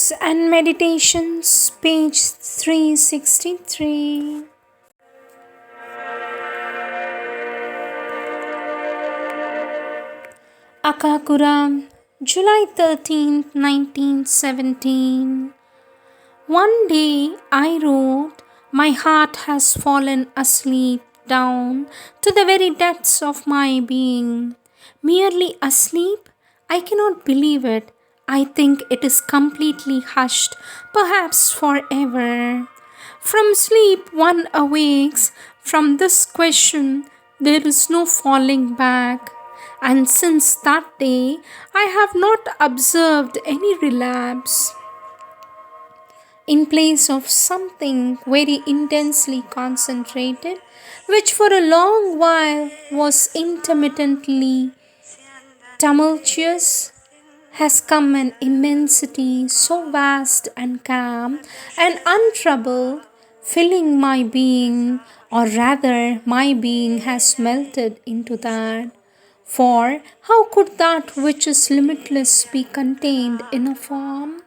Thoughts and Meditations, page 363. Akakura, July 13th, 1917. One day I wrote, my heart has fallen asleep down to the very depths of my being. Merely asleep? I cannot believe it. I think it is completely hushed, perhaps forever. From sleep one awakes. From this question there is no falling back. And since that day I have not observed any relapse. In place of something very intensely concentrated, which for a long while was intermittently tumultuous, has come an immensity so vast and calm and untroubled, filling my being, or rather, my being has melted into that. For how could that which is limitless be contained in a form?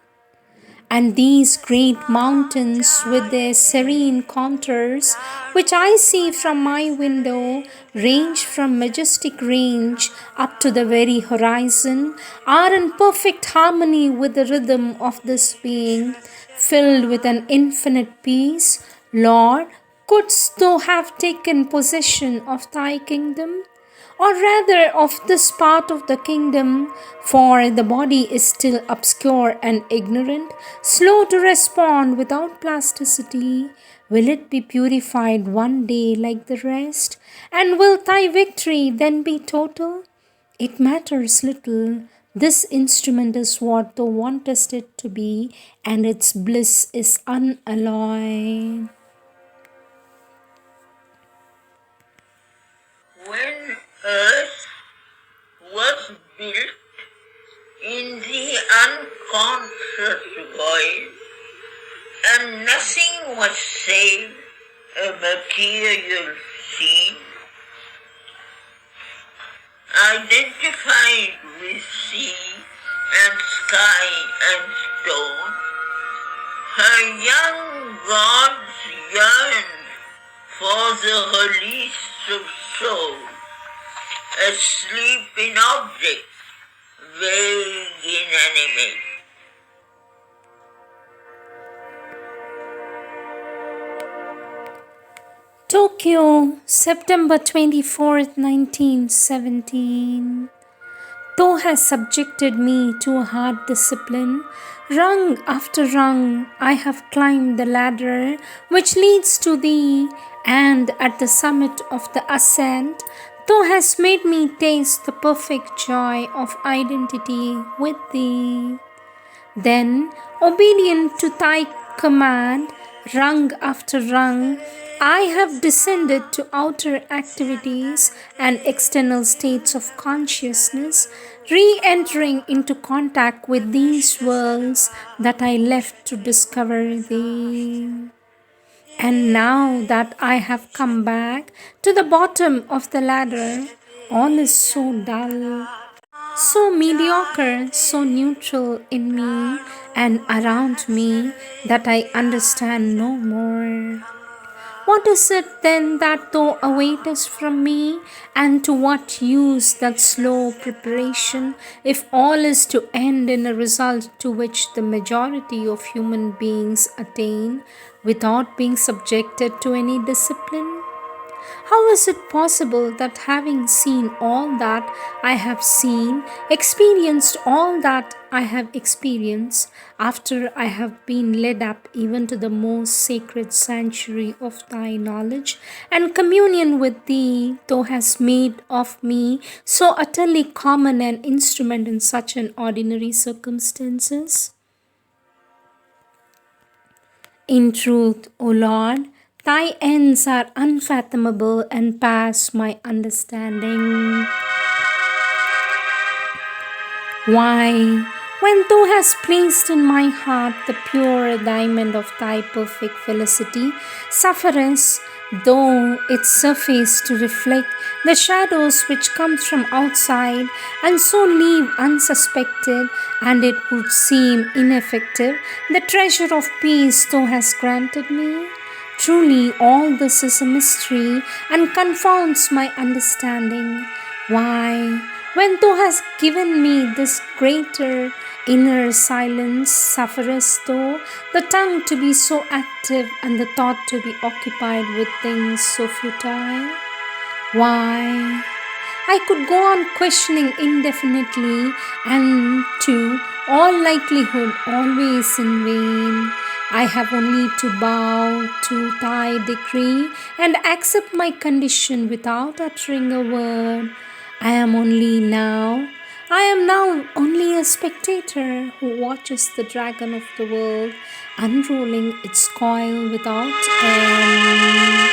And these great mountains with their serene contours, which I see from my window, range from majestic range up to the very horizon, are in perfect harmony with the rhythm of this being, filled with an infinite peace. Lord, couldst thou have taken possession of thy kingdom? Or rather of this part of the kingdom, for the body is still obscure and ignorant, slow to respond without plasticity. Will it be purified one day like the rest? And will thy victory then be total? It matters little. This instrument is what thou wantest it to be, and its bliss is unalloyed. When earth was built in the unconscious void, and nothing was save a material scene, identified with sea and sky and stone, her young gods yearned for the release of soul, asleep in objects, vague, inanimate. Tokyo, September 24th, 1917. Thou hast subjected me to a hard discipline. Rung after rung, I have climbed the ladder which leads to thee, and at the summit of the ascent, thou hast made me taste the perfect joy of identity with thee. Then, obedient to thy command, rung after rung, I have descended to outer activities and external states of consciousness, re-entering into contact with these worlds that I left to discover thee. And now that I have come back to the bottom of the ladder, all is so dull, so mediocre, so neutral in me and around me that I understand no more. What is it then that thou awaitest from me, and to what use that slow preparation, if all is to end in a result to which the majority of human beings attain without being subjected to any discipline? How is it possible that having seen all that I have seen, experienced all that I have experienced, after I have been led up even to the most sacred sanctuary of thy knowledge and communion with thee, thou hast made of me so utterly common an instrument in such an ordinary circumstances? In truth, O Lord, thy ends are unfathomable and pass my understanding. Why, When thou hast placed in my heart the pure diamond of thy perfect felicity, sufferest though its surface to reflect the shadows which come from outside, and so leave unsuspected, and it would seem ineffective, the treasure of peace thou hast granted me? Truly, all this is a mystery and confounds my understanding. Why, when thou hast given me this greater inner silence, sufferest thou the tongue to be so active and the thought to be occupied with things so futile? Why, I could go on questioning indefinitely and to all likelihood always in vain. I have only to bow to thy decree and accept my condition without uttering a word. I am now only a spectator who watches the dragon of the world unrolling its coil without end.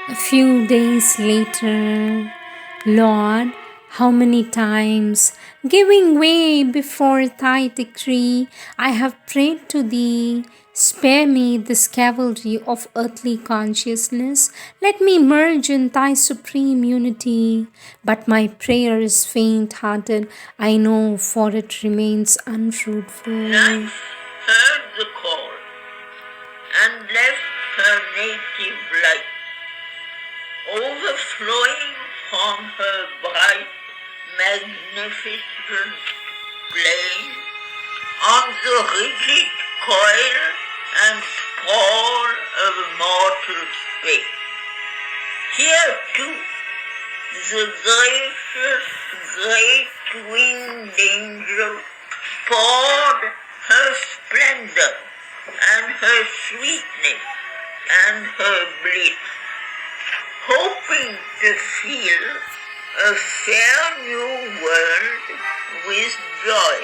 A few days later, Lord, how many times, giving way before thy decree, I have prayed to thee, spare me this cavalry of earthly consciousness, let me merge in thy supreme unity. But my prayer is faint hearted, I know, for it remains unfruitful. Night heard the call and left her native light, overflowing from her bright, magnificent plain on the rigid coil and sprawl of mortal space. Here too, the gracious, great-winged angel poured her splendor and her sweetness and her bliss, hoping to fill a fair new world with joy.